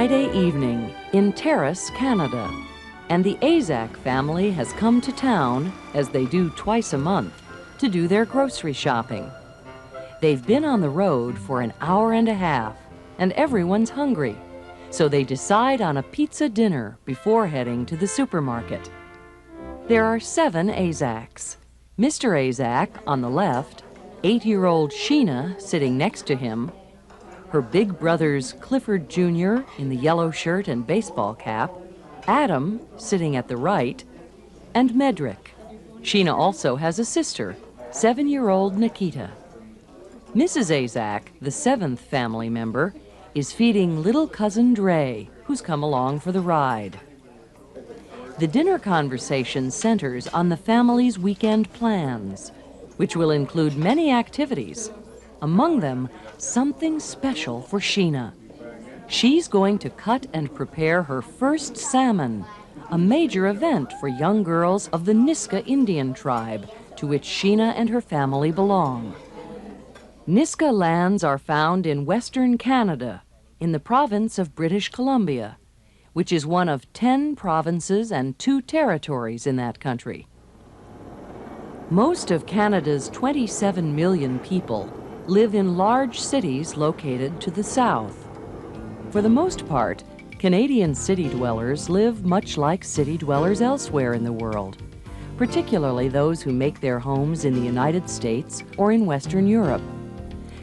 Friday evening in Terrace, Canada, and the Azak family has come to town, as they do twice a month, to do their grocery shopping. They've been on the road for an hour and a half, and everyone's hungry, so they decide on a pizza dinner before heading to the supermarket. There are 7 Azaks. Mr. Azak on the left, 8-year-old Sheena sitting next to him, her big brothers Clifford Jr. in the yellow shirt and baseball cap, Adam sitting at the right, and Medrick. Sheena also has a sister, 7-year-old Nikita. Mrs. Azak, the 7th family member, is feeding little cousin Dre, who's come along for the ride. The dinner conversation centers on the family's weekend plans, which will include many activities, among them something special for Sheena. She's going to cut and prepare her first salmon, a major event for young girls of the Niska Indian tribe, to which Sheena and her family belong. Niska lands are found in Western Canada, in the province of British Columbia, which is one of 10 provinces and 2 territories in that country. Most of Canada's 27 million people live in large cities located to the south. For the most part, Canadian city dwellers live much like city dwellers elsewhere in the world, particularly those who make their homes in the United States or in Western Europe.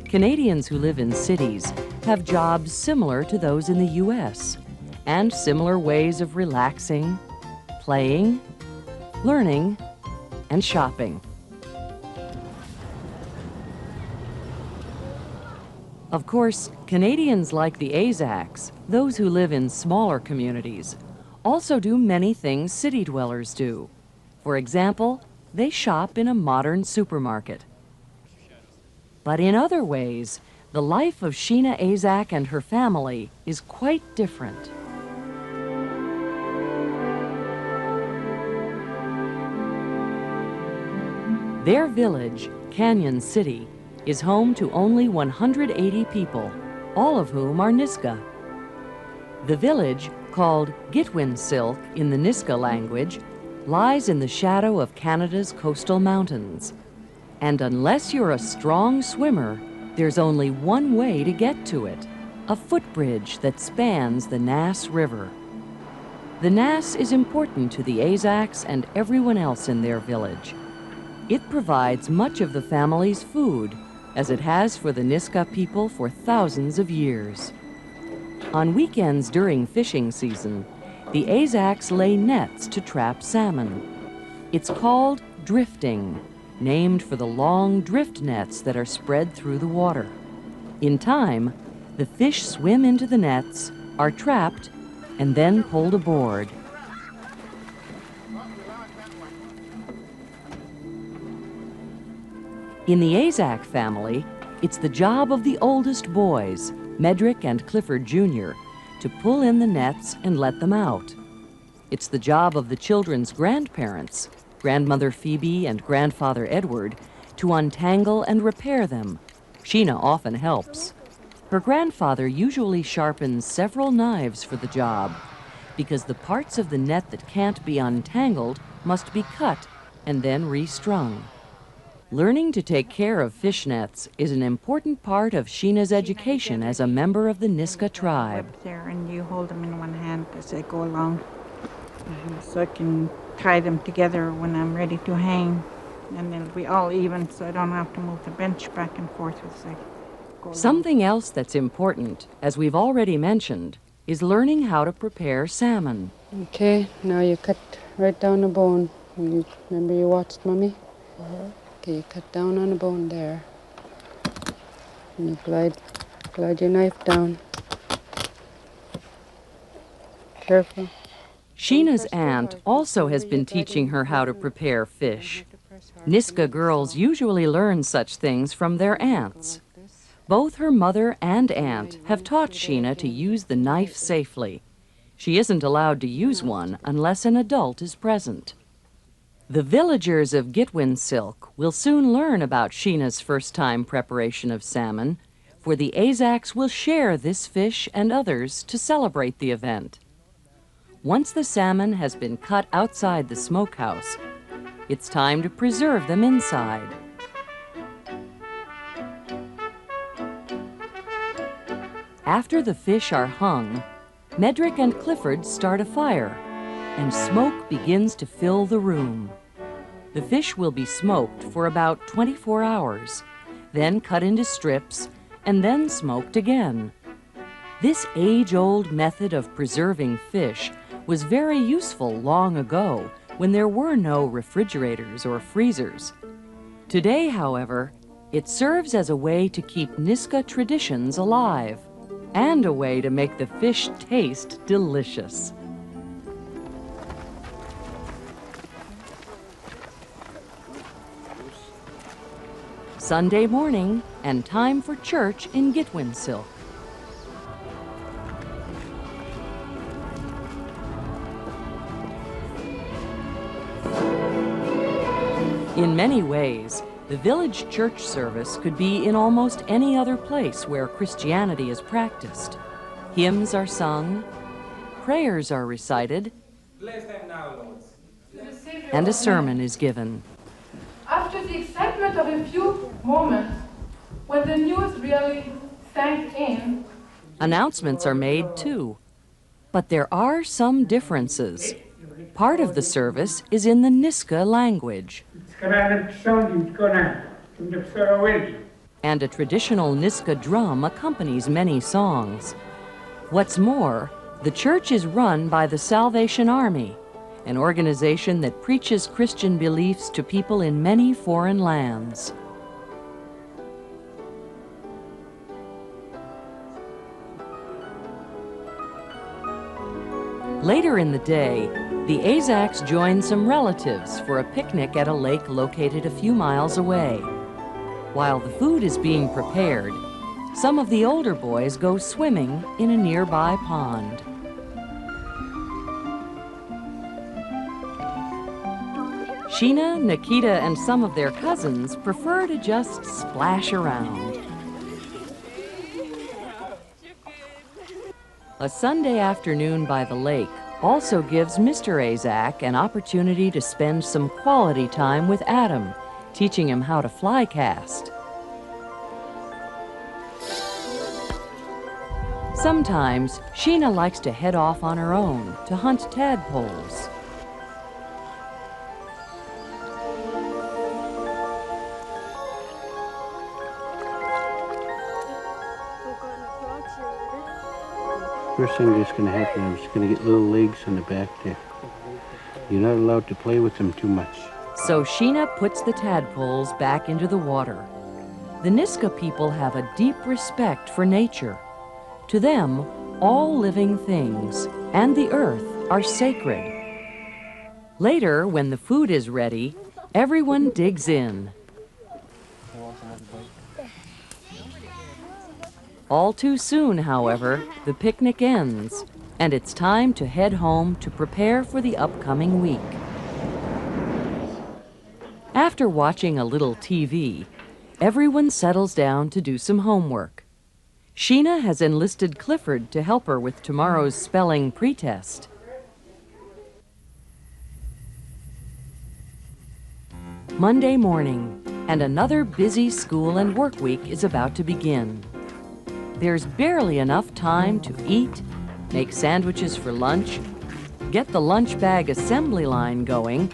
Canadians who live in cities have jobs similar to those in the U.S. and similar ways of relaxing, playing, learning, and shopping. Of course, Canadians like the Azaks, those who live in smaller communities, also do many things city dwellers do. For example, they shop in a modern supermarket. But in other ways, the life of Sheena Azak and her family is quite different. Their village, Canyon City, is home to only 180 people, all of whom are Niska. The village, called Gitwinsilk in the Niska language, lies in the shadow of Canada's coastal mountains. And unless you're a strong swimmer, there's only one way to get to it, a footbridge that spans the Nass River. The Nass is important to the Azaks and everyone else in their village. It provides much of the family's food, as it has for the Niska people for thousands of years. On weekends during fishing season, the Azaks lay nets to trap salmon. It's called drifting, named for the long drift nets that are spread through the water. In time, the fish swim into the nets, are trapped, and then pulled aboard. In the Azak family, it's the job of the oldest boys, Medrick and Clifford Jr., to pull in the nets and let them out. It's the job of the children's grandparents, Grandmother Phoebe and Grandfather Edward, to untangle and repair them. Sheena often helps. Her grandfather usually sharpens several knives for the job, because the parts of the net that can't be untangled must be cut and then restrung. Learning to take care of fish nets is an important part of Sheena's education as a member of the Niska tribe. There, and you hold them in one hand as they go along, so I can tie them together when I'm ready to hang, and they'll be all even, so I don't have to move the bench back and forth as I go along. Something else that's important, as we've already mentioned, is learning how to prepare salmon. Okay, now you cut right down the bone. Remember you watched Mommy? Okay, you cut down on the bone there. And you glide your knife down. Careful. Sheena's aunt also has been teaching her how to prepare fish. Niska girls usually learn such things from their aunts. Both her mother and aunt have taught Sheena to use the knife safely. She isn't allowed to use one unless an adult is present. The villagers of Gitwinsilk will soon learn about Sheena's first-time preparation of salmon for the Azaks will share this fish and others to celebrate the event. Once the salmon has been cut outside the smokehouse, it's time to preserve them inside. After the fish are hung, Medrick and Clifford start a fire, and smoke begins to fill the room. The fish will be smoked for about 24 hours, then cut into strips, and then smoked again. This age-old method of preserving fish was very useful long ago when there were no refrigerators or freezers. Today, however, it serves as a way to keep Niska traditions alive and a way to make the fish taste delicious. Sunday morning and time for church in Gitwinsilk. In many ways, the village church service could be in almost any other place where Christianity is practiced. Hymns are sung, prayers are recited, and a sermon is given. After the excitement of a few moments, when the news really sank in, announcements are made too. But there are some differences. Part of the service is in the Niska language. And a traditional Niska drum accompanies many songs. What's more, the church is run by the Salvation Army, an organization that preaches Christian beliefs to people in many foreign lands. Later in the day, the Azaks join some relatives for a picnic at a lake located a few miles away. While the food is being prepared, some of the older boys go swimming in a nearby pond. Sheena, Nikita, and some of their cousins prefer to just splash around. A Sunday afternoon by the lake also gives Mr. Azak an opportunity to spend some quality time with Adam, teaching him how to fly cast. Sometimes, Sheena likes to head off on her own to hunt tadpoles. First thing that's going to happen is it's going to get little legs on the back there. You're not allowed to play with them too much. So Sheena puts the tadpoles back into the water. The Niska people have a deep respect for nature. To them, all living things and the earth are sacred. Later, when the food is ready, everyone digs in. All too soon, however, the picnic ends, and it's time to head home to prepare for the upcoming week. After watching a little TV, everyone settles down to do some homework. Sheena has enlisted Clifford to help her with tomorrow's spelling pretest. Monday morning, and another busy school and work week is about to begin. There's barely enough time to eat, make sandwiches for lunch, get the lunch bag assembly line going,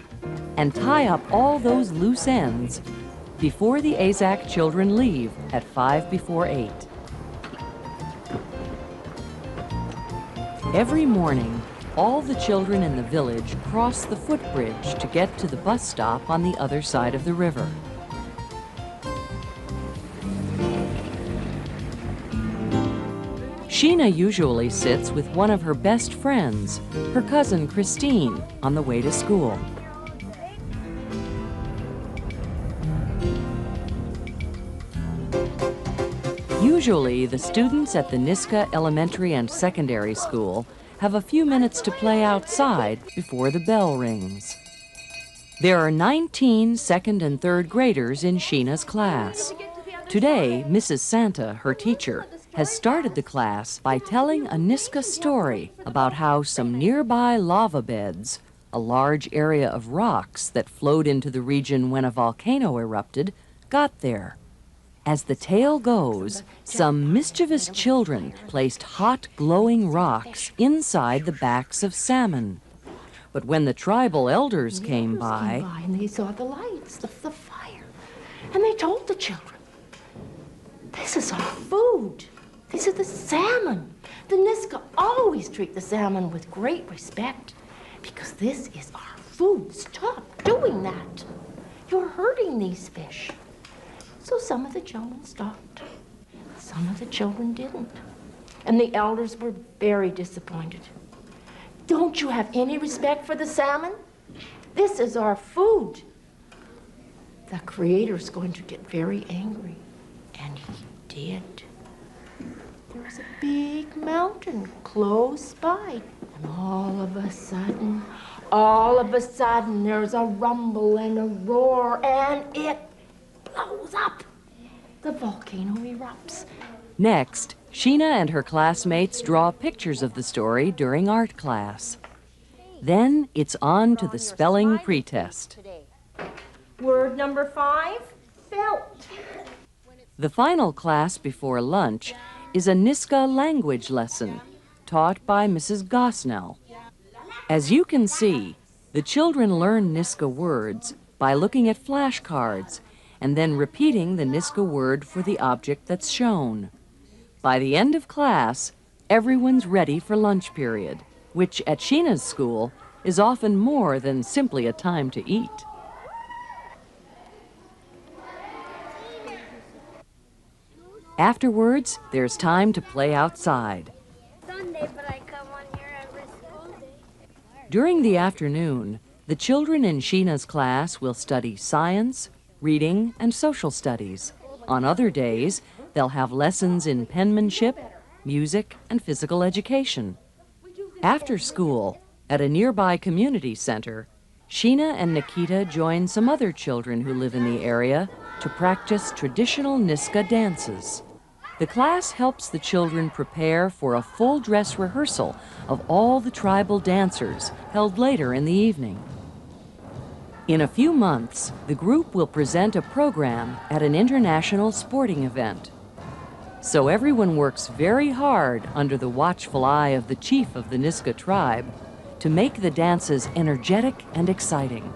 and tie up all those loose ends before the Azak children leave at 5 before 8. Every morning, all the children in the village cross the footbridge to get to the bus stop on the other side of the river. Sheena usually sits with one of her best friends, her cousin Christine, on the way to school. Usually, the students at the Niska Elementary and Secondary School have a few minutes to play outside before the bell rings. There are 19 second and third graders in Sheena's class. Today, Mrs. Santa, her teacher, has started the class by telling a Niska story about how some nearby lava beds, a large area of rocks that flowed into the region when a volcano erupted, got there. As the tale goes, some mischievous children placed hot, glowing rocks inside the backs of salmon. But when the tribal elders came by, and they saw the lights, the fire, and they told the children, "This is our food. These are the salmon. The Niska always treat the salmon with great respect because this is our food. Stop doing that. You're hurting these fish." So some of the children stopped. Some of the children didn't. And the elders were very disappointed. "Don't you have any respect for the salmon? This is our food." The Creator's going to get very angry. And he did. There was a big mountain close by. And all of a sudden, there's a rumble and a roar, and it blows up. The volcano erupts. next, Sheena and her classmates draw pictures of the story during art class. Then it's on to the spelling pretest. Word number 5, felt. The final class before lunch is a Niska language lesson taught by Mrs. Gosnell. As you can see, the children learn Niska words by looking at flashcards and then repeating the Niska word for the object that's shown. By the end of class, everyone's ready for lunch period, which at Sheena's school is often more than simply a time to eat. Afterwards, there's time to play outside. Sunday, but I come on here every school day. During the afternoon, the children in Sheena's class will study science, reading, and social studies. On other days, they'll have lessons in penmanship, music, and physical education. After school, at a nearby community center, Sheena and Nikita join some other children who live in the area to practice traditional Niska dances. The class helps the children prepare for a full dress rehearsal of all the tribal dancers held later in the evening. In a few months, the group will present a program at an international sporting event. So everyone works very hard under the watchful eye of the chief of the Niska tribe to make the dances energetic and exciting.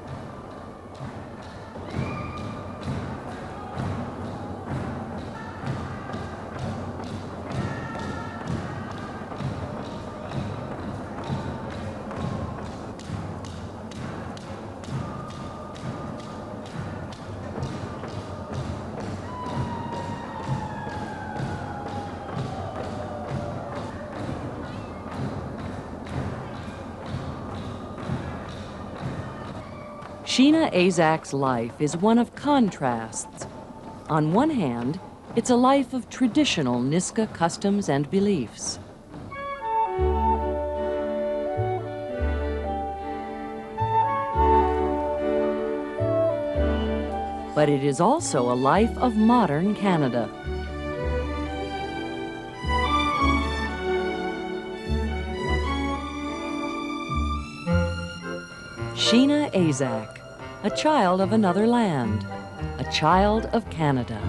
Sheena Azak's life is one of contrasts. On one hand, it's a life of traditional Niska customs and beliefs. But it is also a life of modern Canada. Sheena Azak, a child of another land, a child of Canada.